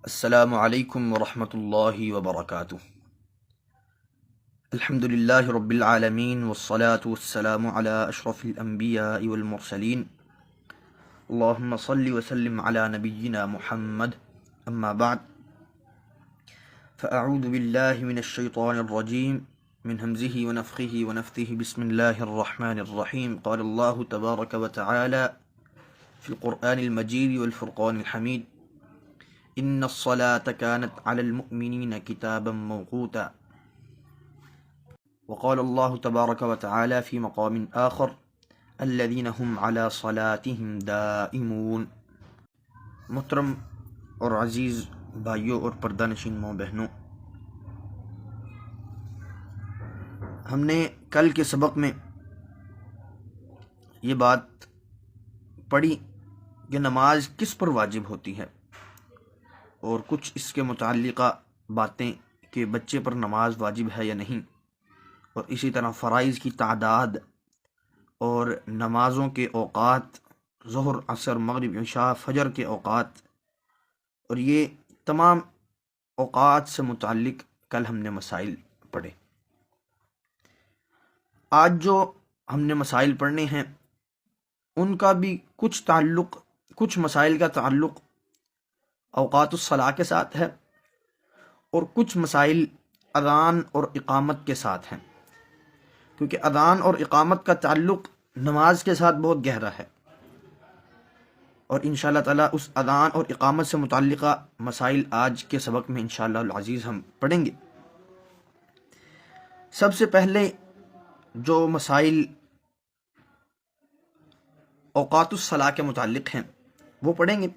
السلام علیکم ورحمۃ اللہ وبرکاتہ۔ الحمد للہ رب العالمین والصلاة والسلام علی اشرف الانبیاء والمرسلین، اللہم صل وسلم علی نبینا محمد، اما بعد فاعوذ باللہ من الشیطان الرجیم من ہمزہ ونفخہ ونفثہ، بسم اللہ الرحمن الرحیم۔ قال اللہ تبارک وتعالی فی القرآن المجید والفرقان الحمید، ان الصلاة كانت على المؤمنين كتابا موقوتا۔ وقال اللہ تبارک وتعالی فی مقام آخر، الذین هم على صلاتهم دائمون۔ محترم اور عزیز بھائیوں اور پردہ نشین ماں بہنوں، ہم نے کل کے سبق میں یہ بات پڑھی کہ نماز کس پر واجب ہوتی ہے، اور کچھ اس کے متعلقہ باتیں کہ بچے پر نماز واجب ہے یا نہیں، اور اسی طرح فرائض کی تعداد اور نمازوں کے اوقات، ظہر، عصر، مغرب، عشاء، فجر کے اوقات، اور یہ تمام اوقات سے متعلق کل ہم نے مسائل پڑھے۔ آج جو ہم نے مسائل پڑھنے ہیں ان کا بھی کچھ مسائل کا تعلق اوقات الصلاح کے ساتھ ہے، اور کچھ مسائل اذان اور اقامت کے ساتھ ہیں، کیونکہ اذان اور اقامت کا تعلق نماز کے ساتھ بہت گہرا ہے، اور انشاءاللہ تعالیٰ اس اذان اور اقامت سے متعلقہ مسائل آج کے سبق میں انشاءاللہ العزیز ہم پڑھیں گے۔ سب سے پہلے جو مسائل اوقات الصلاح کے متعلق ہیں وہ پڑھیں گے۔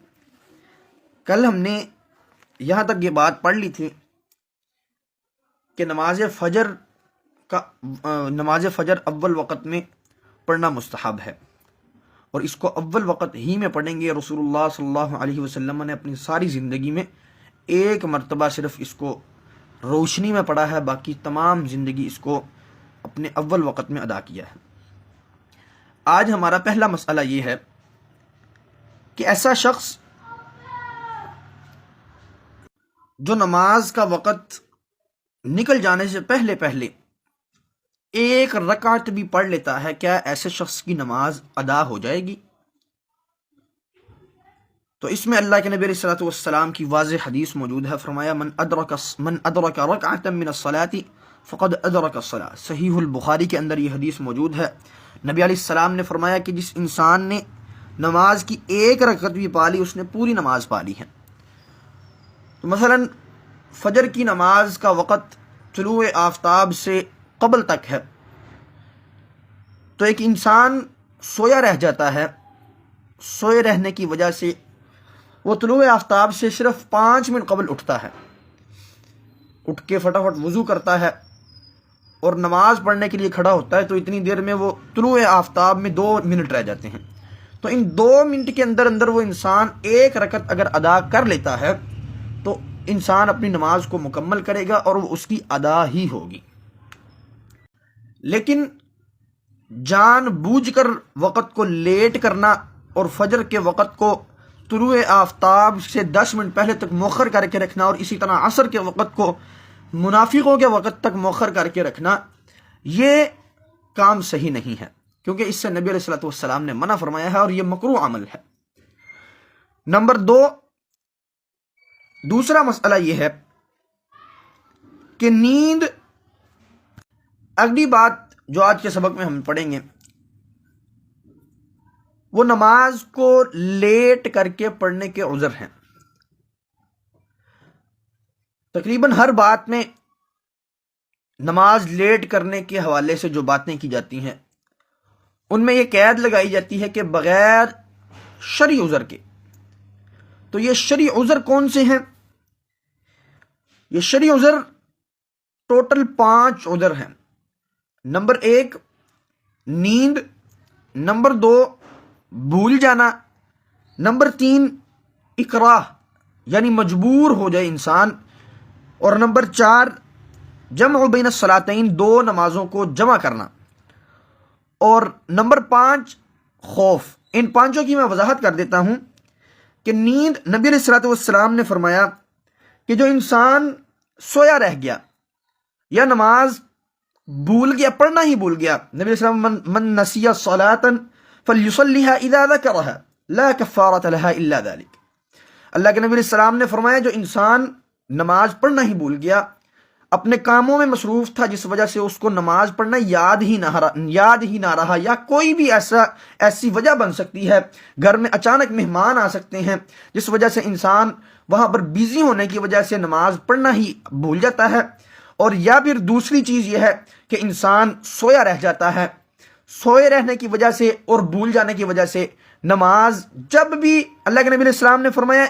کل ہم نے یہاں تک یہ بات پڑھ لی تھی کہ نماز فجر اول وقت میں پڑھنا مستحب ہے، اور اس کو اول وقت ہی میں پڑھیں گے۔ رسول اللہ صلی اللہ علیہ وسلم نے اپنی ساری زندگی میں ایک مرتبہ صرف اس کو روشنی میں پڑھا ہے، باقی تمام زندگی اس کو اپنے اول وقت میں ادا کیا ہے۔ آج ہمارا پہلا مسئلہ یہ ہے کہ ایسا شخص جو نماز کا وقت نکل جانے سے پہلے ایک رکعت بھی پڑھ لیتا ہے، کیا ایسے شخص کی نماز ادا ہو جائے گی؟ تو اس میں اللہ کے نبی علیہ الصلوۃ والسلام کی واضح حدیث موجود ہے۔ فرمایا من ادرک رکعۃ من الصلاۃ فقد ادرک الصلاۃ۔ صحیح البخاری کے اندر یہ حدیث موجود ہے۔ نبی علیہ السلام نے فرمایا کہ جس انسان نے نماز کی ایک رکعت بھی پا لی اس نے پوری نماز پا لی ہے۔ تو مثلا فجر کی نماز کا وقت طلوع آفتاب سے قبل تک ہے، تو ایک انسان سویا رہ جاتا ہے، سوئے رہنے کی وجہ سے وہ طلوع آفتاب سے صرف 5 منٹ قبل اٹھتا ہے، اٹھ کے فٹافٹ وضو کرتا ہے اور نماز پڑھنے کے لیے کھڑا ہوتا ہے، تو اتنی دیر میں وہ طلوع آفتاب میں 2 منٹ رہ جاتے ہیں۔ تو ان 2 منٹ کے اندر وہ انسان ایک رکعت اگر ادا کر لیتا ہے تو انسان اپنی نماز کو مکمل کرے گا اور وہ اس کی ادا ہی ہوگی۔ لیکن جان بوجھ کر وقت کو لیٹ کرنا اور فجر کے وقت کو طلوع آفتاب سے 10 منٹ پہلے تک مؤخر کر کے رکھنا، اور اسی طرح عصر کے وقت کو منافقوں کے وقت تک مؤخر کر کے رکھنا، یہ کام صحیح نہیں ہے، کیونکہ اس سے نبی علیہ الصلوۃ والسلام نے منع فرمایا ہے اور یہ مکروہ عمل ہے۔ نمبر 2، دوسرا مسئلہ یہ ہے کہ نیند، اگلی بات جو آج کے سبق میں ہم پڑھیں گے وہ نماز کو لیٹ کر کے پڑھنے کے عذر ہیں۔ تقریباً ہر بات میں نماز لیٹ کرنے کے حوالے سے جو باتیں کی جاتی ہیں ان میں یہ قید لگائی جاتی ہے کہ بغیر شرعی عذر کے۔ تو یہ شرعی عذر کون سے ہیں؟ یہ شرعی عذر ٹوٹل 5 عذر ہیں۔ نمبر 1 نیند، نمبر 2 بھول جانا، نمبر 3 اکراہ یعنی مجبور ہو جائے انسان، اور نمبر 4 جمع بین الصلاتین، 2 نمازوں کو جمع کرنا، اور نمبر 5 خوف۔ ان 5 کی میں وضاحت کر دیتا ہوں کہ نیند، نبی علیہ الصلوۃ والسلام نے فرمایا کہ جو انسان سویا رہ گیا یا نماز بھول گیا، پڑھنا ہی بھول گیا، نبی صلی اللہ علیہ وسلم من نسی صلاۃ فلیصلیها اذا ذکرها لا کفارۃ لها الا ذلک، اللہ کے نبی علیہ السلام نے فرمایا جو انسان نماز پڑھنا ہی بھول گیا، اپنے کاموں میں مصروف تھا جس وجہ سے اس کو نماز پڑھنا یاد ہی نہ رہا، یا کوئی بھی ایسی وجہ بن سکتی ہے، گھر میں اچانک مہمان آ سکتے ہیں جس وجہ سے انسان وہاں پر بیزی ہونے کی وجہ سے نماز پڑھنا ہی بھول جاتا ہے، اور یا پھر دوسری چیز یہ ہے کہ انسان سویا رہ جاتا ہے، سوئے رہنے کی وجہ سے اور بھول جانے کی وجہ سے نماز جب بھی اللہ کے نبی علیہ السلام نے فرمایا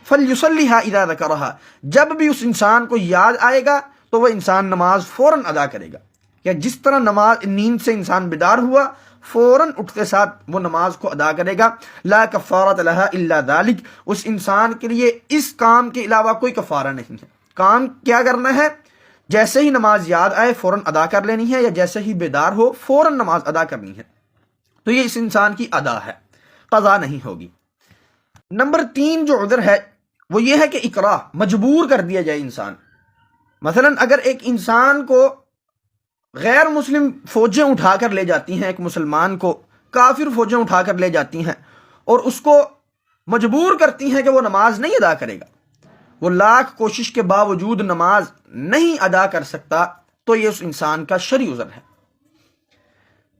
فَلْيُصَلِّهَا اِذَا ذَكَرَهَا، جب بھی اس انسان کو یاد آئے گا تو وہ انسان نماز فوراً ادا کرے گا، یا جس طرح نماز نیند سے انسان بیدار ہوا فوراً اٹھتے ساتھ وہ نماز کو ادا کرے گا، لا کفارۃ لہا الا ذالک، اس انسان کے لیے اس کام کے علاوہ کوئی کفارہ نہیں ہے۔ کام کیا کرنا ہے؟ جیسے ہی نماز یاد آئے فوراً ادا کر لینی ہے، یا جیسے ہی بیدار ہو فوراً نماز ادا کرنی ہے، تو یہ اس انسان کی ادا ہے، قضا نہیں ہوگی۔ نمبر 3 جو عذر ہے وہ یہ ہے کہ اکراہ، مجبور کر دیا جائے انسان۔ مثلا اگر ایک انسان کو غیر مسلم فوجیں اٹھا کر لے جاتی ہیں، ایک مسلمان کو کافر فوجیں اٹھا کر لے جاتی ہیں اور اس کو مجبور کرتی ہیں کہ وہ نماز نہیں ادا کرے گا، وہ لاکھ کوشش کے باوجود نماز نہیں ادا کر سکتا، تو یہ اس انسان کا شرعی عذر ہے۔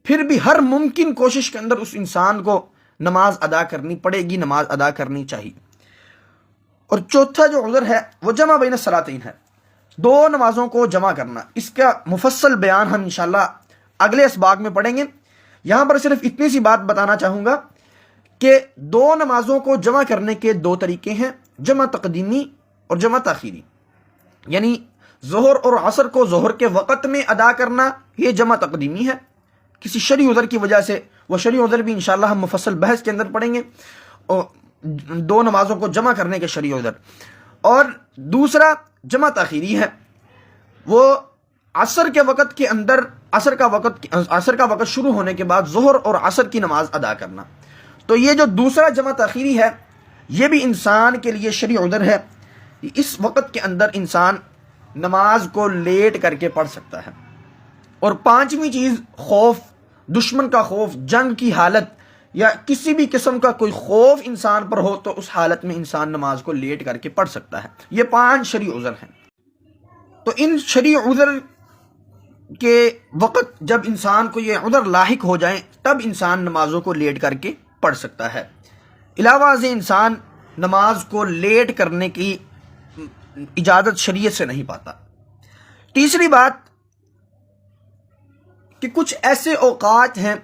پھر بھی ہر ممکن کوشش کے اندر اس انسان کو نماز ادا کرنی پڑے گی، نماز ادا کرنی چاہیے۔ اور چوتھا جو عذر ہے وہ جمع بین الصلاتین ہے، 2 نمازوں کو جمع کرنا۔ اس کا مفصل بیان ہم انشاءاللہ اگلے اسباق میں پڑھیں گے، یہاں پر صرف اتنی سی بات بتانا چاہوں گا کہ 2 نمازوں کو جمع کرنے کے 2 طریقے ہیں، جمع تقدیمی اور جمع تاخیری، یعنی ظہر اور عصر کو ظہر کے وقت میں ادا کرنا یہ جمع تقدیمی ہے کسی شرعی عذر کی وجہ سے، وہ شرعی عذر بھی انشاءاللہ ہم مفصل بحث کے اندر پڑھیں گے، اور 2 نمازوں کو جمع کرنے کے شرعی عذر۔ اور دوسرا جمع تاخیری ہے، وہ عصر کے وقت کے اندر عصر کا وقت شروع ہونے کے بعد ظہر اور عصر کی نماز ادا کرنا۔ تو یہ جو دوسرا جمع تاخیری ہے یہ بھی انسان کے لیے شرعی عذر ہے، اس وقت کے اندر انسان نماز کو لیٹ کر کے پڑھ سکتا ہے۔ اور 5ویں چیز خوف، دشمن کا خوف، جنگ کی حالت یا کسی بھی قسم کا کوئی خوف انسان پر ہو تو اس حالت میں انسان نماز کو لیٹ کر کے پڑھ سکتا ہے۔ یہ 5 شرعی عذر ہیں۔ تو ان شرعی عذر کے وقت جب انسان کو یہ عذر لاحق ہو جائیں تب انسان نمازوں کو لیٹ کر کے پڑھ سکتا ہے، علاوہ ازیں انسان نماز کو لیٹ کرنے کی اجازت شریعت سے نہیں پاتا۔ تیسری بات کہ کچھ ایسے اوقات ہیں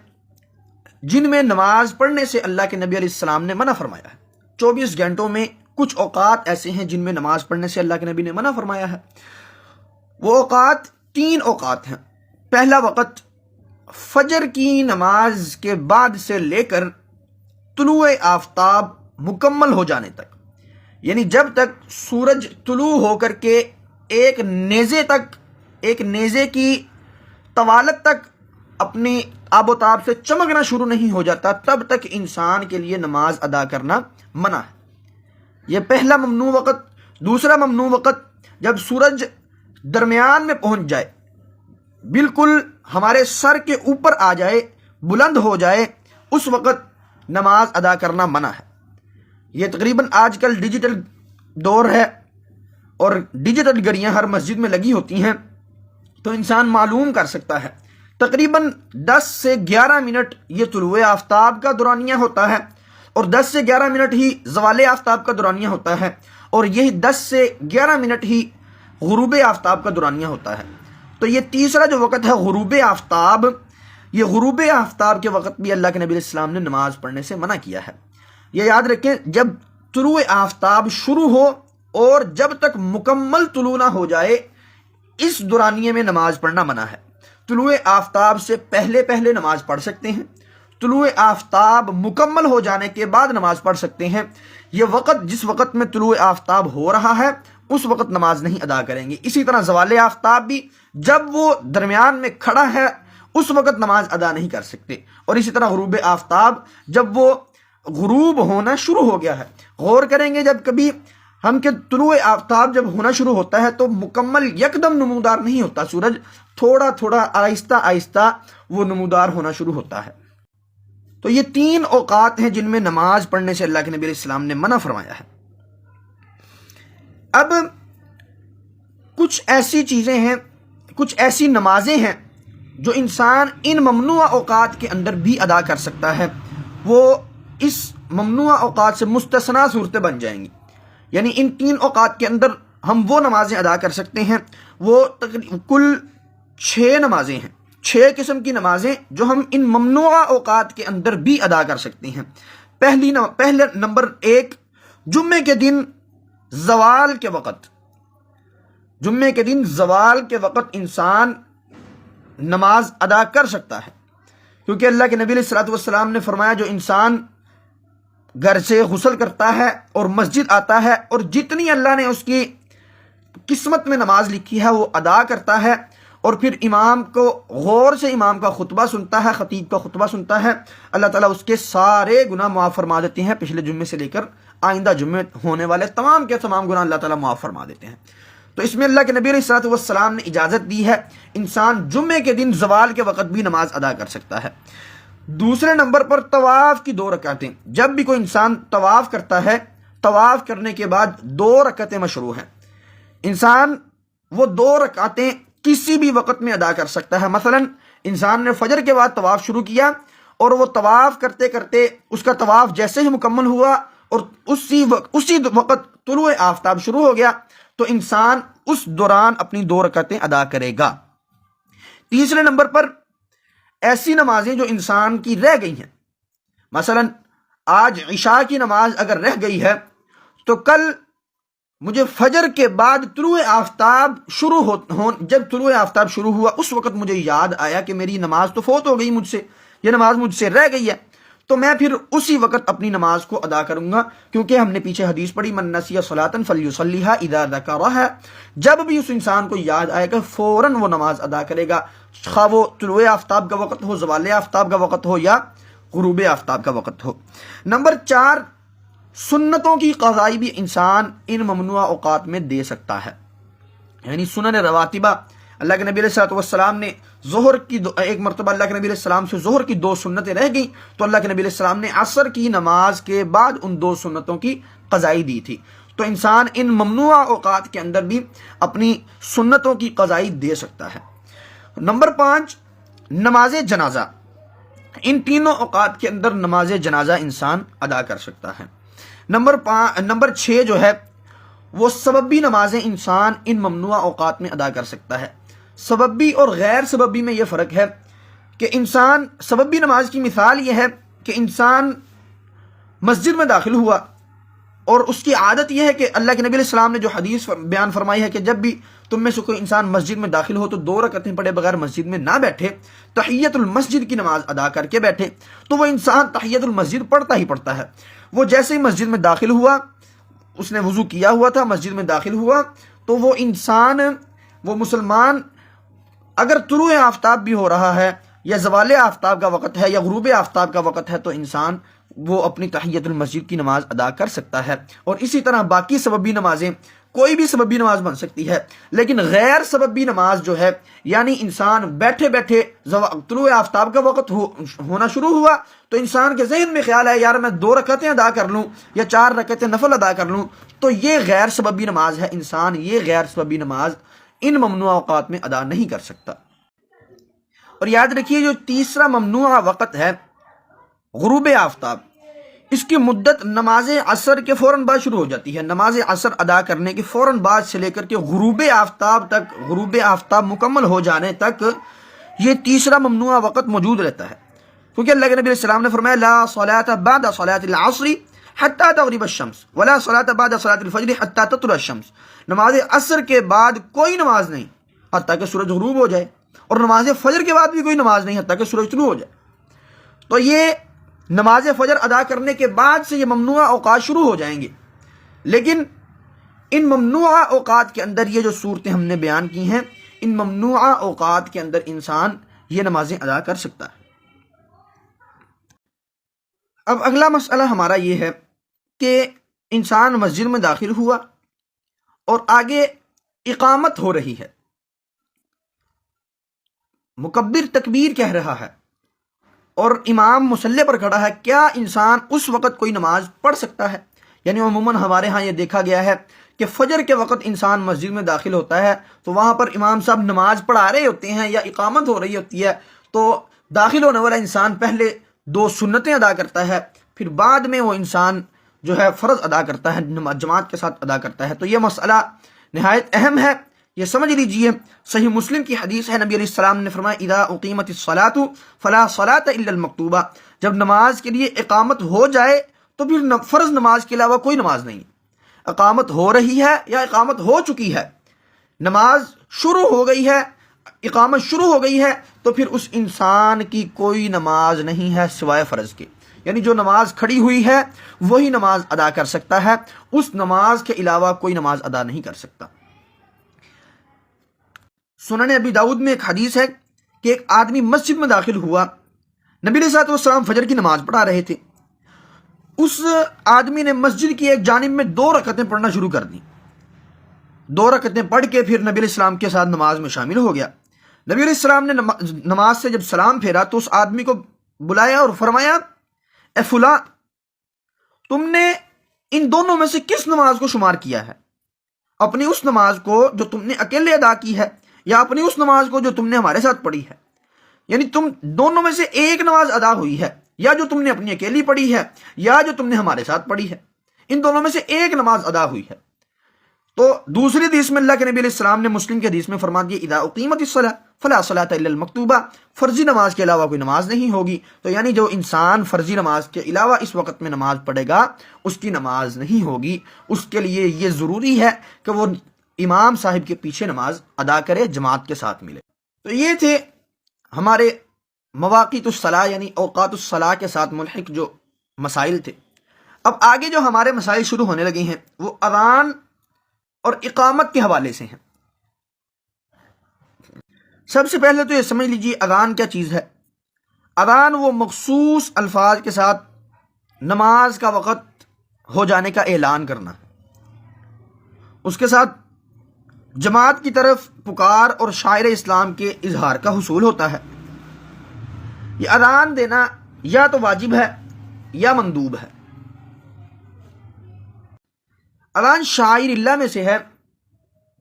جن میں نماز پڑھنے سے اللہ کے نبی علیہ السلام نے منع فرمایا ہے۔ 24 گھنٹوں میں کچھ اوقات ایسے ہیں جن میں نماز پڑھنے سے اللہ کے نبی نے منع فرمایا ہے۔ وہ اوقات 3 اوقات ہیں۔ پہلا وقت فجر کی نماز کے بعد سے لے کر طلوع آفتاب مکمل ہو جانے تک، یعنی جب تک سورج طلوع ہو کر کے ایک نیزے کی طوالت تک اپنی آب و تاب سے چمکنا شروع نہیں ہو جاتا تب تک انسان کے لیے نماز ادا کرنا منع ہے۔ یہ پہلا ممنوع وقت۔ دوسرا ممنوع وقت جب سورج درمیان میں پہنچ جائے، بالکل ہمارے سر کے اوپر آ جائے، بلند ہو جائے، اس وقت نماز ادا کرنا منع ہے۔ یہ تقریباً آج کل ڈیجیٹل دور ہے اور ڈیجیٹل گھڑیاں ہر مسجد میں لگی ہوتی ہیں، تو انسان معلوم کر سکتا ہے۔ تقریباً 10 سے 11 منٹ یہ طلوع آفتاب کا دورانیہ ہوتا ہے، اور 10 سے 11 منٹ ہی زوال آفتاب کا دورانیہ ہوتا ہے، اور یہی 10 سے 11 منٹ ہی غروب آفتاب کا دورانیہ ہوتا ہے۔ تو یہ تیسرا جو وقت ہے غروب آفتاب، یہ غروب آفتاب کے وقت بھی اللہ کے نبی علیہ السلام نے نماز پڑھنے سے منع کیا ہے۔ یہ یاد رکھیں، جب طلوع آفتاب شروع ہو اور جب تک مکمل طلوع نہ ہو جائے اس دورانیے میں نماز پڑھنا منع ہے۔ طلوع آفتاب سے پہلے پہلے نماز پڑھ سکتے ہیں، طلوع آفتاب مکمل ہو جانے کے بعد نماز پڑھ سکتے ہیں۔ یہ وقت جس وقت میں طلوع آفتاب ہو رہا ہے اس وقت نماز نہیں ادا کریں گے۔ اسی طرح زوال آفتاب بھی جب وہ درمیان میں کھڑا ہے اس وقت نماز ادا نہیں کر سکتے، اور اسی طرح غروب آفتاب جب وہ غروب ہونا شروع ہو گیا ہے۔ غور کریں گے، جب کبھی ہم کہ طلوع آفتاب جب ہونا شروع ہوتا ہے تو مکمل یکدم نمودار نہیں ہوتا سورج، تھوڑا تھوڑا آہستہ آہستہ وہ نمودار ہونا شروع ہوتا ہے۔ تو یہ 3 اوقات ہیں جن میں نماز پڑھنے سے اللہ کے نبی علیہ السلام نے منع فرمایا ہے۔ اب کچھ ایسی چیزیں ہیں، کچھ ایسی نمازیں ہیں جو انسان ان ممنوع اوقات کے اندر بھی ادا کر سکتا ہے، وہ اس ممنوع اوقات سے مستثنا صورتیں بن جائیں گی۔ یعنی ان 3 اوقات کے اندر ہم وہ نمازیں ادا کر سکتے ہیں، وہ کل 6 نمازیں ہیں، 6 قسم کی نمازیں جو ہم ان ممنوع اوقات کے اندر بھی ادا کر سکتے ہیں۔ پہلے نمبر 1، جمعے کے دن زوال کے وقت، جمعے کے دن زوال کے وقت انسان نماز ادا کر سکتا ہے، کیونکہ اللہ کے نبی علیہ الصلوۃ والسلام نے فرمایا جو انسان گھر سے غسل کرتا ہے اور مسجد آتا ہے اور جتنی اللہ نے اس کی قسمت میں نماز لکھی ہے وہ ادا کرتا ہے، اور پھر امام کو غور سے امام کا خطبہ سنتا ہے، خطیب کا خطبہ سنتا ہے، اللہ تعالیٰ اس کے سارے گناہ معاف فرما دیتے ہیں، پچھلے جمعے سے لے کر آئندہ جمعے ہونے والے تمام کے تمام گناہ اللہ تعالیٰ معاف فرما دیتے ہیں۔ تو اس میں اللہ کے نبی علیہ الصلوۃ والسلام نے اجازت دی ہے، انسان جمعے کے دن زوال کے وقت بھی نماز ادا کر سکتا ہے۔ دوسرے نمبر پر طواف کی 2 رکعتیں، جب بھی کوئی انسان طواف کرتا ہے، طواف کرنے کے بعد 2 رکعتیں مشروع ہیں، انسان وہ 2 رکعتیں کسی بھی وقت میں ادا کر سکتا ہے۔ مثلا انسان نے فجر کے بعد طواف شروع کیا اور وہ طواف کرتے کرتے اس کا طواف جیسے ہی مکمل ہوا اور اسی وقت طلوع آفتاب شروع ہو گیا، تو انسان اس دوران اپنی 2 رکعتیں ادا کرے گا۔ تیسرے نمبر پر ایسی نمازیں جو انسان کی رہ گئی ہیں، مثلا آج عشاء کی نماز اگر رہ گئی ہے تو کل مجھے فجر کے بعد طلوع آفتاب جب طلوع آفتاب شروع ہوا اس وقت مجھے یاد آیا کہ میری نماز تو فوت ہو گئی مجھ سے، یہ نماز مجھ سے رہ گئی ہے، تو میں پھر اسی وقت اپنی نماز کو ادا کروں گا، کیونکہ ہم نے پیچھے حدیث پڑھی من نسی صلاۃ فلیصلیھا اذا ذکرھا، جب بھی اس انسان کو یاد آئے گا فوراً وہ نماز ادا کرے گا، خواہ وہ طلوع آفتاب کا وقت ہو، زوال آفتاب کا وقت ہو، یا غروب آفتاب کا وقت ہو۔ نمبر 4، سنتوں کی قضائی بھی انسان ان ممنوع اوقات میں دے سکتا ہے، یعنی سنن رواتبہ۔ اللہ کے نبی علیہ الصلوۃ والسلام نے ظہر کی ایک مرتبہ اللہ کے نبی علیہ السلام سے ظہر کی 2 سنتیں رہ گئیں تو اللہ کے نبی علیہ السلام نے عصر کی نماز کے بعد ان 2 سنتوں کی قضائی دی تھی۔ تو انسان ان ممنوع اوقات کے اندر بھی اپنی سنتوں کی قضائی دے سکتا ہے۔ نمبر 5، نماز جنازہ، ان تینوں اوقات کے اندر نماز جنازہ انسان ادا کر سکتا ہے۔ نمبر 6 جو ہے وہ سببی نمازیں انسان ان ممنوع اوقات میں ادا کر سکتا ہے۔ سببی اور غیر سببی میں یہ فرق ہے کہ انسان سببی نماز کی مثال یہ ہے کہ انسان مسجد میں داخل ہوا اور اس کی عادت یہ ہے کہ اللہ کے نبی علیہ السلام نے جو حدیث بیان فرمائی ہے کہ جب بھی تم میں سے کوئی انسان مسجد میں داخل ہو تو 2 رکعتیں پڑھے بغیر مسجد میں نہ بیٹھے، تحیت المسجد کی نماز ادا کر کے بیٹھے، تو وہ انسان تحیت المسجد پڑھتا ہی پڑھتا ہے۔ وہ جیسے ہی مسجد میں داخل ہوا، اس نے وضو کیا ہوا تھا، مسجد میں داخل ہوا، تو وہ انسان، وہ مسلمان، اگر طلوع آفتاب بھی ہو رہا ہے یا زوال آفتاب کا وقت ہے یا غروب آفتاب کا وقت ہے، تو انسان وہ اپنی تحیت المسجد کی نماز ادا کر سکتا ہے۔ اور اسی طرح باقی سببی نمازیں، کوئی بھی سببی نماز بن سکتی ہے، لیکن غیر سببی نماز جو ہے، یعنی انسان بیٹھے بیٹھے طلوع آفتاب کا وقت ہونا شروع ہوا تو انسان کے ذہن میں خیال ہے یار میں 2 رکعتیں ادا کر لوں یا 4 رکعتیں نفل ادا کر لوں، تو یہ غیر سببی نماز ہے، انسان یہ غیر سببی نماز ان ممنوع اوقات میں ادا نہیں کر سکتا۔ اور یاد رکھیے جو تیسرا ممنوع وقت ہے غروب آفتاب، اس کی مدت نماز عصر کے فوراً بعد شروع ہو جاتی ہے۔ نماز عصر ادا کرنے کے فوراً بعد سے لے کر کے غروب آفتاب تک، غروب آفتاب مکمل ہو جانے تک یہ تیسرا ممنوع وقت موجود رہتا ہے، کیونکہ اللہ کے نبی علیہ السلام نے فرمایا لا صلاۃ بعد صلاۃ العصر حتی تغرب الشمس ولا صلاۃ بعد صلاۃ الفجر حتی تطلع الشمس، نماز عصر کے بعد کوئی نماز نہیں حتیٰ کہ سورج غروب ہو جائے، اور نماز فجر کے بعد بھی کوئی نماز نہیں حتیٰ کہ سورج طلوع ہو جائے۔ تو یہ نماز فجر ادا کرنے کے بعد سے یہ ممنوع اوقات شروع ہو جائیں گے، لیکن ان ممنوع اوقات کے اندر یہ جو صورتیں ہم نے بیان کی ہیں، ان ممنوع اوقات کے اندر انسان یہ نمازیں ادا کر سکتا ہے۔ اب اگلا مسئلہ ہمارا یہ ہے کہ انسان مسجد میں داخل ہوا اور آگے اقامت ہو رہی ہے، مکبر تکبیر کہہ رہا ہے اور امام مصلی پر کھڑا ہے، کیا انسان اس وقت کوئی نماز پڑھ سکتا ہے؟ یعنی عموماً ہمارے ہاں یہ دیکھا گیا ہے کہ فجر کے وقت انسان مسجد میں داخل ہوتا ہے تو وہاں پر امام صاحب نماز پڑھا رہے ہوتے ہیں یا اقامت ہو رہی ہوتی ہے، تو داخل ہونے والا انسان پہلے 2 سنتیں ادا کرتا ہے، پھر بعد میں وہ انسان جو ہے فرض ادا کرتا ہے، جماعت کے ساتھ ادا کرتا ہے۔ تو یہ مسئلہ نہایت اہم ہے، یہ سمجھ لیجئے۔ صحیح مسلم کی حدیث ہے، نبی علیہ السلام نے فرمایا اذا اقیمت الصلاۃ فلا صلاۃ الا المکتوبہ، جب نماز کے لیے اقامت ہو جائے تو پھر فرض نماز کے علاوہ کوئی نماز نہیں۔ اقامت ہو رہی ہے یا اقامت ہو چکی ہے، نماز شروع ہو گئی ہے، اقامت شروع ہو گئی ہے، تو پھر اس انسان کی کوئی نماز نہیں ہے سوائے فرض کے، یعنی جو نماز کھڑی ہوئی ہے وہی نماز ادا کر سکتا ہے، اس نماز کے علاوہ کوئی نماز ادا نہیں کر سکتا۔ سنن ابی داؤد میں ایک حدیث ہے کہ ایک آدمی مسجد میں داخل ہوا، نبی علیہ الصلوۃ والسلام فجر کی نماز پڑھا رہے تھے، اس آدمی نے مسجد کی ایک جانب میں 2 رکعتیں پڑھنا شروع کر دیں، 2 رکعتیں پڑھ کے پھر نبی علیہ السلام کے ساتھ نماز میں شامل ہو گیا۔ نبی علیہ السلام نے نماز سے جب سلام پھیرا تو اس آدمی کو بلایا اور فرمایا اے فلاں، تم نے ان دونوں میں سے کس نماز کو شمار کیا ہے؟ اپنی اس نماز کو جو تم نے اکیلے ادا کی ہے یا اپنی اس نماز کو جو تم نے ہمارے ساتھ پڑھی ہے؟ یعنی تم دونوں میں سے ایک نماز ادا ہوئی ہے، یا جو تم نے اپنی اکیلی پڑھی ہے یا جو تم نے ہمارے ساتھ پڑھی ہے، ان دونوں میں سے ایک نماز ادا ہوئی ہے۔ تو دوسری حدیث میں اللہ کے نبی علیہ السلام نے مسلم کی حدیث میں فرما دیا اذا اقیمت الصلاۃ فلا صلاۃ الا المکتوبہ، فرضی نماز کے علاوہ کوئی نماز نہیں ہوگی۔ تو یعنی جو انسان فرضی نماز کے علاوہ اس وقت میں نماز پڑھے گا اس کی نماز نہیں ہوگی، اس کے لیے یہ ضروری ہے کہ وہ امام صاحب کے پیچھے نماز ادا کرے، جماعت کے ساتھ ملے۔ تو یہ تھے ہمارے مواقیت الصلاۃ یعنی اوقات الصلاۃ کے ساتھ ملحق جو مسائل تھے۔ اب آگے جو ہمارے مسائل شروع ہونے لگے ہیں وہ اذان اور اقامت کے حوالے سے ہیں۔ سب سے پہلے تو یہ سمجھ لیجیے اذان کیا چیز ہے۔ اذان وہ مخصوص الفاظ کے ساتھ نماز کا وقت ہو جانے کا اعلان کرنا، اس کے ساتھ جماعت کی طرف پکار اور شاعر اسلام کے اظہار کا حصول ہوتا ہے۔ یہ اذان دینا یا تو واجب ہے یا مندوب ہے۔ اذان شاعر اللہ میں سے ہے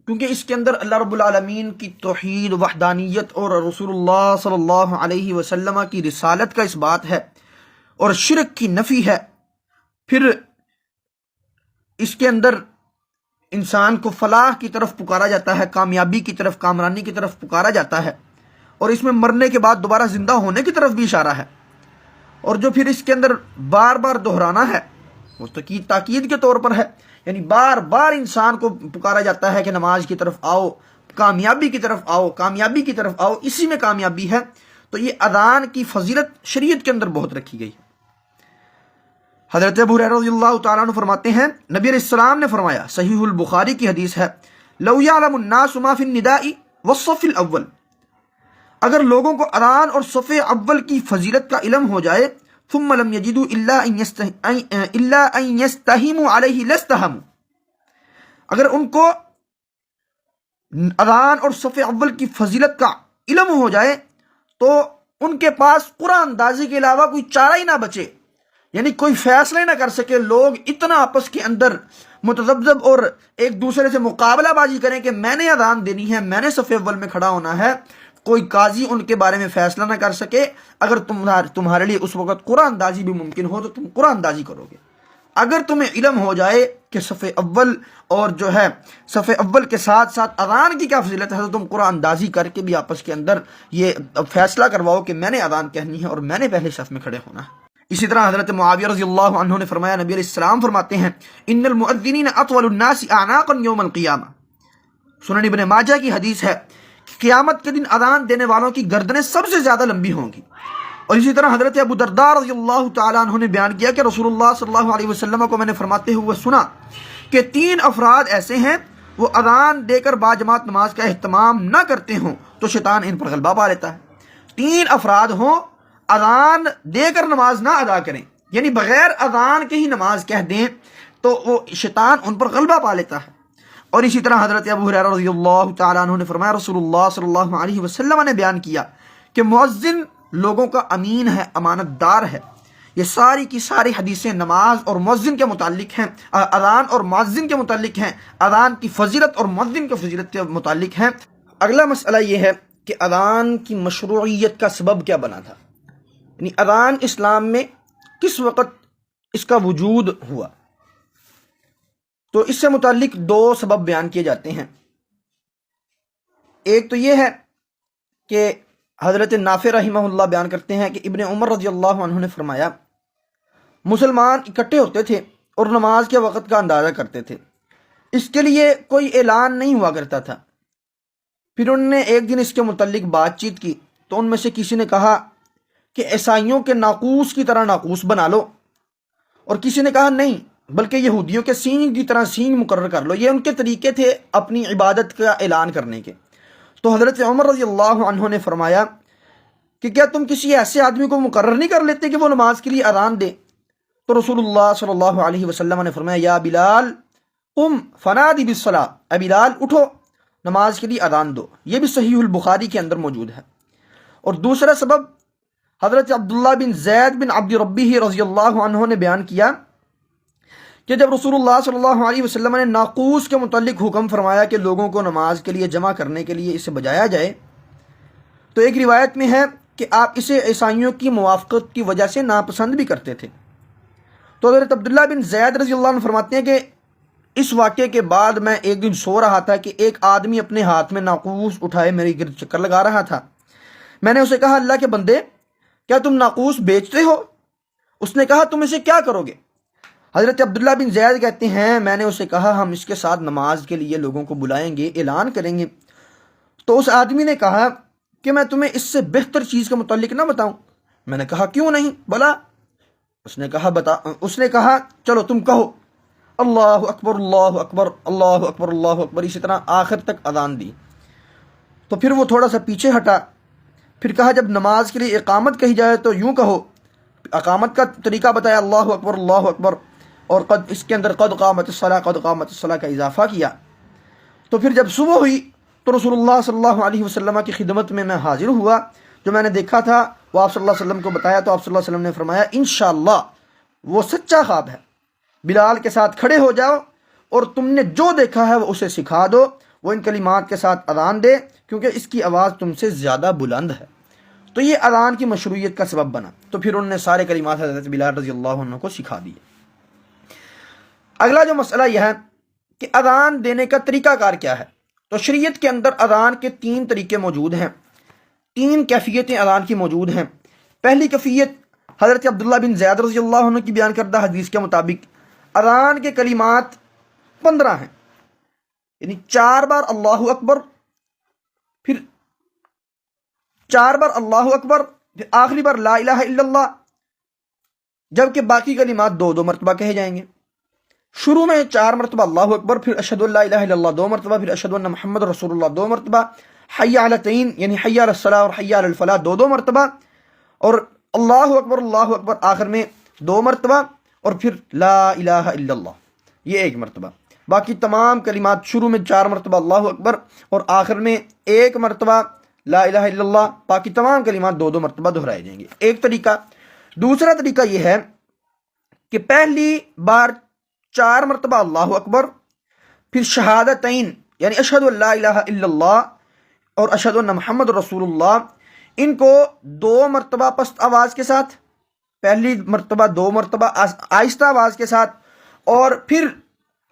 کیونکہ اس کے اندر اللہ رب العالمین کی توحید، وحدانیت اور رسول اللہ صلی اللہ علیہ وسلم کی رسالت کا اس بات ہے اور شرک کی نفی ہے۔ پھر اس کے اندر انسان کو فلاح کی طرف پکارا جاتا ہے، کامیابی کی طرف، کامرانی کی طرف پکارا جاتا ہے، اور اس میں مرنے کے بعد دوبارہ زندہ ہونے کی طرف بھی اشارہ ہے۔ اور جو پھر اس کے اندر بار بار دہرانا ہے وہ تاکید کے طور پر ہے، یعنی بار بار انسان کو پکارا جاتا ہے کہ نماز کی طرف آؤ، کامیابی کی طرف آؤ، کامیابی کی طرف آؤ، اسی میں کامیابی ہے۔ تو یہ اذان کی فضیلت شریعت کے اندر بہت رکھی گئی ہے۔ حضرت ابو ہریرہ رضی اللہ تعالیٰ عنہ فرماتے ہیں نبی علیہ السلام نے فرمایا، صحیح البخاری کی حدیث ہے، لو یعلم الناس ما فی النداء والصف الاول، اگر لوگوں کو اذان اور صف اول کی فضیلت کا علم ہو جائے، ثم لم یجدوا الا ان یستہموا علیہ لاستہموا، اگر ان کو اذان اور صف اول کی فضیلت کا علم ہو جائے تو ان کے پاس قرآن اندازی کے علاوہ کوئی چارہ ہی نہ بچے، یعنی کوئی فیصلہ نہ کر سکے، لوگ اتنا آپس کے اندر متذبذب اور ایک دوسرے سے مقابلہ بازی کریں کہ میں نے اذان دینی ہے، میں نے صف اول میں کھڑا ہونا ہے، کوئی قاضی ان کے بارے میں فیصلہ نہ کر سکے۔ اگر تمہارے لیے اس وقت قرآن اندازی بھی ممکن ہو تو تم قرآن اندازی کرو گے۔ اگر تمہیں علم ہو جائے کہ صف اول اور جو ہے صف اول کے ساتھ ساتھ اذان کی کیا فضیلت ہے تو تم قرآن اندازی کر کے بھی آپس کے اندر یہ فیصلہ کرواؤ کہ میں نے اذان کہنی ہے اور میں نے پہلے صف میں کھڑے ہونا ہے۔ اسی طرح حضرت معاویہ رضی اللہ عنہ نے فرمایا، نبی علیہ السلام فرماتے ہیں ان المؤذنین اطول الناس اعناقا یوم القیامہ، سنن ابن ماجہ کی حدیث ہے کہ قیامت کے دن اذان دینے والوں کی گردنیں سب سے زیادہ لمبی ہوں گی۔ اور اسی طرح حضرت ابو درداء رضی اللہ تعالیٰ عنہ نے بیان کیا کہ رسول اللہ صلی اللہ علیہ وسلم کو میں نے فرماتے ہوئے سنا کہ 3 افراد ایسے ہیں وہ اذان دے کر باجماعت نماز کا اہتمام نہ کرتے ہوں تو شیطان ان پر غلبہ پا لیتا ہے۔ 3 افراد ہوں اذان دے کر نماز نہ ادا کریں، یعنی بغیر اذان کے ہی نماز کہہ دیں، تو وہ شیطان ان پر غلبہ پا لیتا ہے۔ اور اسی طرح حضرت ابو ہریرہ رضی اللہ تعالیٰ عنہ نے فرمایا، رسول اللہ صلی اللہ علیہ وسلم نے بیان کیا کہ مؤذن لوگوں کا امین ہے، امانت دار ہے۔ یہ ساری کی ساری حدیثیں نماز اور مؤذن کے متعلق ہیں، اذان اور مؤذن کے متعلق ہیں، اذان کی فضیلت اور مؤذن کی فضیلت کے متعلق ہیں۔ اگلا مسئلہ یہ ہے کہ اذان کی مشروعیت کا سبب کیا بنا تھا، یعنی اذان اسلام میں کس وقت اس کا وجود ہوا۔ تو اس سے متعلق دو سبب بیان کیے جاتے ہیں۔ ایک تو یہ ہے کہ حضرت نافع رحمہ اللہ بیان کرتے ہیں کہ ابن عمر رضی اللہ عنہ نے فرمایا، مسلمان اکٹھے ہوتے تھے اور نماز کے وقت کا اندازہ کرتے تھے، اس کے لیے کوئی اعلان نہیں ہوا کرتا تھا۔ پھر انہوں نے ایک دن اس کے متعلق بات چیت کی تو ان میں سے کسی نے کہا کہ عیسائیوں کے ناقوس کی طرح ناقوس بنا لو، اور کسی نے کہا نہیں بلکہ یہودیوں کے سینگ کی طرح سینگ مقرر کر لو۔ یہ ان کے طریقے تھے اپنی عبادت کا اعلان کرنے کے۔ تو حضرت عمر رضی اللہ عنہ نے فرمایا کہ کیا تم کسی ایسے آدمی کو مقرر نہیں کر لیتے کہ وہ نماز کے لیے اذان دے؟ تو رسول اللہ صلی اللہ علیہ وسلم نے فرمایا، یا بلال قم فنادی بالصلاۃ، اے بلال اٹھو نماز کے لیے اذان دو۔ یہ بھی صحیح البخاری کے اندر موجود ہے۔ اور دوسرا سبب حضرت عبداللہ بن زید بن عبد ربہ رضی اللہ عنہ نے بیان کیا کہ جب رسول اللہ صلی اللہ علیہ وسلم نے ناقوس کے متعلق حکم فرمایا کہ لوگوں کو نماز کے لیے جمع کرنے کے لیے اسے بجایا جائے، تو ایک روایت میں ہے کہ آپ اسے عیسائیوں کی موافقت کی وجہ سے ناپسند بھی کرتے تھے۔ تو حضرت عبداللہ بن زید رضی اللہ عنہ فرماتے ہیں کہ اس واقعے کے بعد میں ایک دن سو رہا تھا کہ ایک آدمی اپنے ہاتھ میں ناقوس اٹھائے میرے گرد چکر لگا رہا تھا۔ میں نے اسے کہا، اللہ کے بندے کیا تم ناقوس بیچتے ہو؟ اس نے کہا، تم اسے کیا کرو گے؟ حضرت عبداللہ بن زید کہتے ہیں، میں نے اسے کہا ہم اس کے ساتھ نماز کے لیے لوگوں کو بلائیں گے، اعلان کریں گے۔ تو اس آدمی نے کہا کہ میں تمہیں اس سے بہتر چیز کے متعلق نہ بتاؤں؟ میں نے کہا کیوں نہیں بلا؟ اس نے کہا چلو تم کہو اللہ اکبر اللہ اکبر اللہ اکبر اللہ اکبر، اسی طرح آخر تک اذان دی۔ تو پھر وہ تھوڑا سا پیچھے ہٹا، پھر کہا جب نماز کے لیے اقامت کہی جائے تو یوں کہو۔ اقامت کا طریقہ بتایا، اللہ اکبر اللہ اکبر، اور اس کے اندر قد قامت الصلاۃ قد قامت الصلاۃ کا اضافہ کیا۔ تو پھر جب صبح ہوئی تو رسول اللہ صلی اللہ علیہ وسلم کی خدمت میں حاضر ہوا، جو میں نے دیکھا تھا وہ آپ صلی اللہ علیہ وسلم کو بتایا، تو آپ صلی اللہ علیہ وسلم نے فرمایا، انشاءاللہ وہ سچا خواب ہے، بلال کے ساتھ کھڑے ہو جاؤ اور تم نے جو دیکھا ہے وہ اسے سکھا دو، وہ ان کلمات کے ساتھ اذان دے کیونکہ اس کی آواز تم سے زیادہ بلند ہے۔ تو یہ اذان کی مشروعیت کا سبب بنا۔ تو پھر انہوں نے سارے کلمات حضرت بلال رضی اللہ عنہ کو سکھا دیے۔ اگلا جو مسئلہ یہ ہے کہ اذان دینے کا طریقہ کار کیا ہے، تو شریعت کے اندر اذان کے 3 طریقے موجود ہیں، 3 کیفیتیں اذان کی موجود ہیں۔ پہلی کیفیت حضرت عبداللہ بن زید رضی اللہ عنہ کی بیان کردہ حدیث کے مطابق اذان کے کلمات 15 ہیں، یعنی 4 بار اللہ اکبر، پھر 4 بار اللہ اکبر، پھر آخری بار لا الہ الا اللہ، جبکہ باقی کلمات 2 مرتبہ کہے جائیں گے۔ شروع میں 4 مرتبہ اللہ اکبر، پھر اشہد ان لا الہ الا اللہ 2 مرتبہ، پھر اشہد ان محمد رسول اللہ 2 مرتبہ، حی علی التین یعنی حی علی الصلاۃ اور حی علی الفلاح 2 مرتبہ، اور اللہ اکبر آخر میں 2 مرتبہ، اور پھر لا الہ الا اللہ یہ 1 مرتبہ۔ باقی تمام کلمات شروع میں 4 مرتبہ اللہ اکبر اور آخر میں 1 مرتبہ لا الہ الا اللہ، باقی تمام کلمات 2 مرتبہ دہرائے جائیں گے، ایک طریقہ۔ دوسرا طریقہ یہ ہے کہ پہلی بار 4 مرتبہ اللہ اکبر، پھر شہادتین یعنی اشہد ان لا الہ الا اللہ اور اشہد ان محمد رسول اللہ، ان کو 2 مرتبہ پست آواز کے ساتھ، پہلی مرتبہ 2 مرتبہ آہستہ آواز کے ساتھ، اور پھر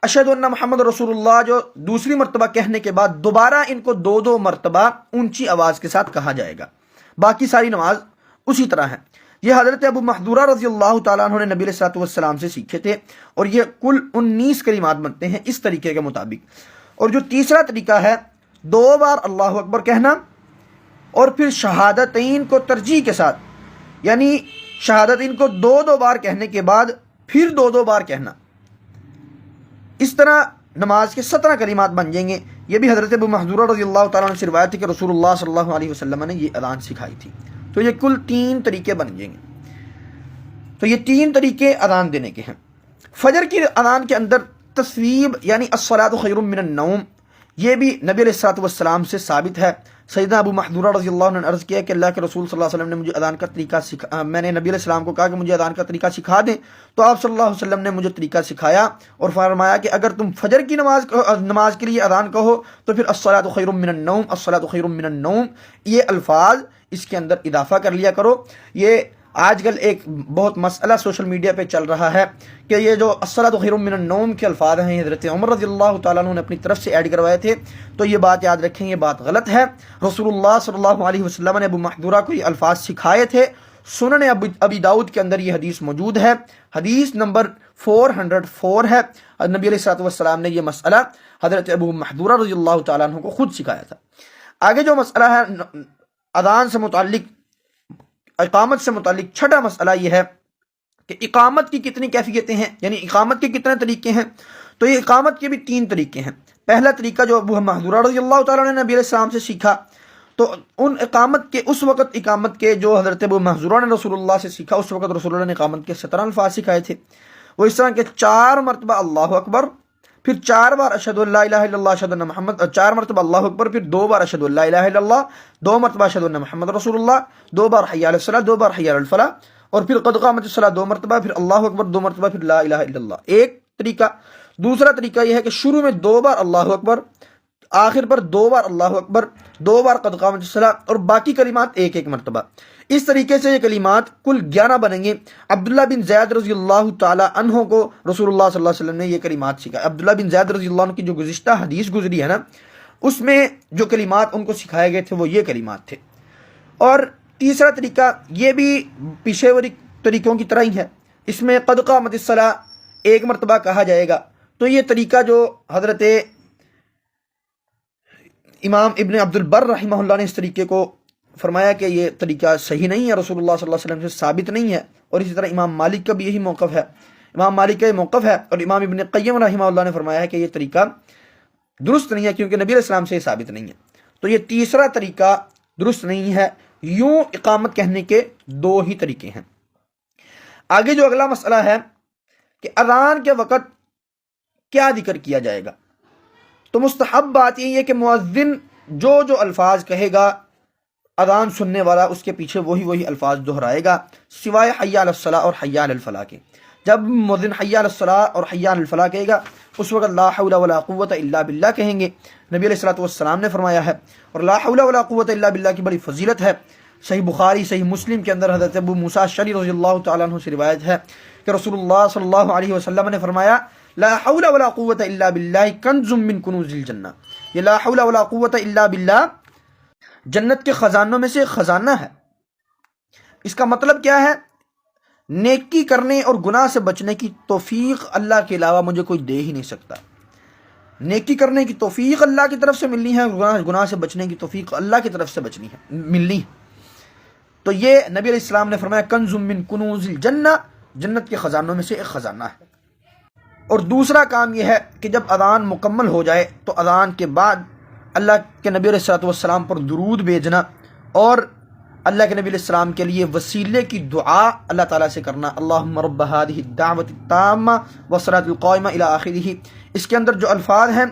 اشہد ان محمد رسول اللہ جو دوسری مرتبہ کہنے کے بعد دوبارہ ان کو 2 مرتبہ اونچی آواز کے ساتھ کہا جائے گا۔ باقی ساری نماز اسی طرح ہے۔ یہ حضرت ابو محذورہ رضی اللہ تعالیٰ عنہ نے نبی علیہ الصلوۃ والسلام سے سیکھے تھے، اور یہ کل 19 کلمات بنتے ہیں اس طریقے کے مطابق۔ اور جو تیسرا طریقہ ہے 2 بار اللہ اکبر کہنا اور پھر شہادتین کو ترجیح کے ساتھ، یعنی شہادتین کو 2 بار کہنے کے بعد پھر 2 بار کہنا، اس طرح نماز کے 17 کلمات بن جائیں گے۔ یہ بھی حضرت ابو محذورہ رضی اللہ تعالیٰ عنہ سے روایت ہے کہ رسول اللہ صلی اللہ علیہ وسلم نے یہ اذان سکھائی تھی۔ تو یہ کل 3 طریقے بن جائیں گے۔ تو یہ 3 طریقے اذان دینے کے ہیں۔ فجر کی اذان کے اندر تصویب یعنی الصلاۃ خیر من النوم، یہ بھی نبی علیہ الصلوۃ والسلام سے ثابت ہے۔ سیدنا ابو محذورہ رضی اللہ عنہ نے عرض کیا کہ اللہ کے رسول صلی اللہ علیہ وسلم نے مجھے اذان کا طریقہ میں نے نبی علیہ السلام کو کہا کہ مجھے اذان کا طریقہ سکھا دیں، تو آپ صلی اللہ علیہ وسلم نے مجھے طریقہ سکھایا اور فرمایا کہ اگر تم فجر کی نماز کے لیے اذان کہو تو پھر الصلاۃ خیر من النوم، الصلاۃ خیر من النوم، یہ الفاظ اس کے اندر اضافہ کر لیا کرو۔ یہ آج کل ایک بہت مسئلہ سوشل میڈیا پہ چل رہا ہے کہ یہ جو الصلاۃ خیر من النوم کے الفاظ ہیں حضرت عمر رضی اللہ تعالیٰ عنہ نے اپنی طرف سے ایڈ کروائے تھے، تو یہ بات یاد رکھیں، یہ بات غلط ہے۔ رسول اللہ صلی اللہ علیہ وسلم نے ابو محذورہ کو یہ الفاظ سکھائے تھے۔ سنن ابی داؤد کے اندر یہ حدیث موجود ہے، حدیث نمبر 404 ہے۔ نبی علیہ الصلوۃ والسلام نے یہ مسئلہ حضرت ابو محذورہ رضی اللہ تعالیٰ عنہ کو خود سکھایا تھا۔ آگے جو مسئلہ ہے اذان سے متعلق، اقامت سے متعلق، چھٹا مسئلہ یہ ہے کہ اقامت کی کتنی کیفیتیں ہیں، یعنی اقامت کے کتنے طریقے ہیں۔ تو یہ اقامت کے بھی 3 طریقے ہیں۔ پہلا طریقہ جو ابو محذورہ رضی اللہ تعالیٰ نے نبی علیہ السلام سے سیکھا، تو ان اقامت کے اس وقت اقامت کے جو حضرت ابو محذورہ نے رسول اللہ سے سیکھا، اس وقت رسول اللہ نے اقامت کے 17 الفاظ سکھائے تھے۔ وہ اس طرح کے 4 مرتبہ اللہ اکبر، پھر 4 بار اشہد ان لا الہ الا اللہ اشہد ان محمد، 4 مرتبہ اللہ اکبر، پھر 2 بار اشہد ان لا الہ الا اللہ، 2 مرتبہ اشہد ان محمد رسول اللہ، 2 بار حی علی الصلاۃ، 2 بار حی علی الفلاح، اور پھر قد قامت الصلاۃ 2 مرتبہ، پھر اللہ اکبر 2 مرتبہ، پھر لا الہ الا اللہ، ایک طریقہ۔ دوسرا طریقہ یہ ہے کہ شروع میں 2 بار اللہ اکبر، آخر پر 2 بار اللہ اکبر، 2 بار قد قامت الصلاۃ، اور باقی کلمات ایک ایک مرتبہ۔ اس طریقے سے یہ کلمات کل 11 بنیں گے۔ عبداللہ بن زید رضی اللہ تعالی عنہ کو رسول اللہ صلی اللہ علیہ وسلم نے یہ کلمات سکھائے۔ عبداللہ بن زید رضی اللہ عنہ کی جو گزشتہ حدیث گزری ہے نا، اس میں جو کلمات ان کو سکھائے گئے تھے وہ یہ کلمات تھے۔ اور تیسرا طریقہ یہ بھی پیشےوری طریقوں کی طرح ہی ہے، اس میں قد قامت الصلاۃ 1 مرتبہ کہا جائے گا۔ تو یہ طریقہ جو حضرت امام ابن عبد البر رحمہ اللہ نے اس طریقے کو فرمایا کہ یہ طریقہ صحیح نہیں ہے، رسول اللہ صلی اللہ علیہ وسلم سے ثابت نہیں ہے، اور اسی طرح امام مالک کا بھی یہی موقف ہے، امام مالک کا یہ موقف ہے، اور امام ابن قیم رحمہ اللہ نے فرمایا ہے کہ یہ طریقہ درست نہیں ہے کیونکہ نبی علیہ السلام سے یہ ثابت نہیں ہے۔ تو یہ تیسرا طریقہ درست نہیں ہے۔ یوں اقامت کہنے کے 2 ہی طریقے ہیں۔ آگے جو اگلا مسئلہ ہے کہ اذان کے وقت کیا ذکر کیا جائے گا، تو مستحب بات یہ ہے کہ مؤذن جو الفاظ کہے گا، اذان سننے والا اس کے پیچھے وہی الفاظ دہرائے گا، سوائے حی علی الصلاۃ اور حی علی الفلاح کے۔ جب مؤذن حی علی الصلاۃ اور حی علی الفلاح کہے گا، اس وقت لا حول ولا قوت الا باللہ کہیں گے، نبی علیہ الصلوۃ والسلام نے فرمایا ہے، اور لا حول ولا قوت الا باللہ کی بڑی فضیلت ہے۔ صحیح بخاری، صحیح مسلم کے اندر حضرت ابو موسیٰ اشعری رضی اللہ تعالیٰ عنہ سے روایت ہے کہ رسول اللہ صلی اللہ علیہ وسلم نے فرمایا، لا حول ولا قوت الا باللہ کنز من کنوز الجنہ، یہ لا حول ولا قوت الا باللہ جنت کے خزانوں میں سے خزانہ ہے۔ اس کا مطلب کیا ہے؟ نیکی کرنے اور گناہ سے بچنے کی توفیق اللہ کے علاوہ مجھے کوئی دے ہی نہیں سکتا۔ نیکی کرنے کی توفیق اللہ کی طرف سے ملنی ہے، گناہ سے بچنے کی توفیق اللہ کی طرف سے ملنی ہے۔ تو یہ نبی علیہ السلام نے فرمایا کنز من کنوز الجنہ، جنت کے خزانوں میں سے ایک خزانہ ہے۔ اور دوسرا کام یہ ہے کہ جب اذان مکمل ہو جائے تو اذان کے بعد اللہ کے نبی علیہ الصلوۃ والسلام پر درود بھیجنا، اور اللہ کے نبی علیہ السلام کے لیے وسیلے کی دعا اللہ تعالیٰ سے کرنا، اللہم رب هذه الدعوۃ التامہ والصلاۃ القائمہ الی آخرہ۔ اس کے اندر جو الفاظ ہیں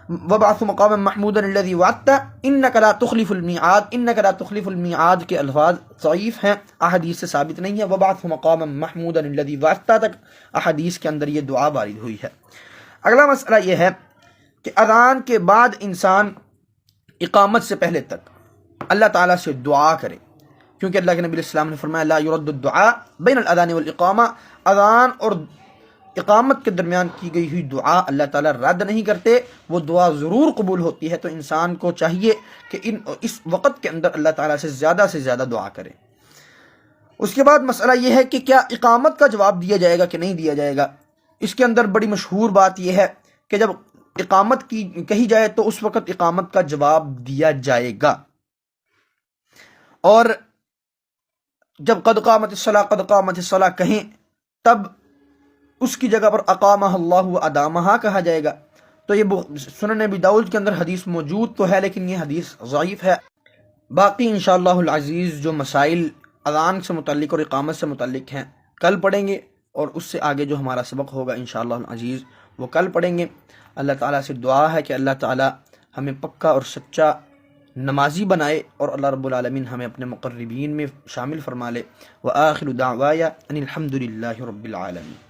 وابعث مقاما محمودا الذی وعدتہ انک لا تخلف المیعاد، انک لا تخلف المیعاد کے الفاظ ضعیف ہیں، احادیث سے ثابت نہیں ہے۔ وابعث مقاما محمودا الذی وعدتہ تک احادیث کے اندر یہ دعا وارد ہوئی ہے۔ اگلا مسئلہ یہ ہے کہ اذان کے بعد انسان اقامت سے پہلے تک اللہ تعالیٰ سے دعا کرے، کیونکہ اللہ کے نبی علیہ السلام نے فرمایا لا يرد الدعاء بین الاذان والاقامہ، اذان اور اقامت کے درمیان کی گئی ہوئی دعا اللہ تعالیٰ رد نہیں کرتے، وہ دعا ضرور قبول ہوتی ہے۔ تو انسان کو چاہیے کہ اس وقت کے اندر اللہ تعالیٰ سے زیادہ دعا کرے۔ اس کے بعد مسئلہ یہ ہے کہ کیا اقامت کا جواب دیا جائے گا کہ نہیں دیا جائے گا۔ اس کے اندر بڑی مشہور بات یہ ہے کہ جب اقامت کی کہی جائے تو اس وقت اقامت کا جواب دیا جائے گا، اور جب قد قامت الصلاۃ کہیں تب اس کی جگہ پر اقامہ اللہ و ادامہ کہا جائے گا۔ تو یہ سنن ابی داؤد کے اندر حدیث موجود تو ہے، لیکن یہ حدیث ضعیف ہے۔ باقی انشاءاللہ العزیز جو مسائل اذان سے متعلق اور اقامت سے متعلق ہیں کل پڑھیں گے۔ اور اس سے آگے جو ہمارا سبق ہوگا انشاءاللہ العزیز وہ کل پڑھیں گے۔ اللہ تعالیٰ سے دعا ہے کہ اللہ تعالیٰ ہمیں پکا اور سچا نمازی بنائے، اور اللہ رب العالمین ہمیں اپنے مقربین میں شامل فرما لے۔ وآخر دعوایا ان الحمد للہ رب العالمین۔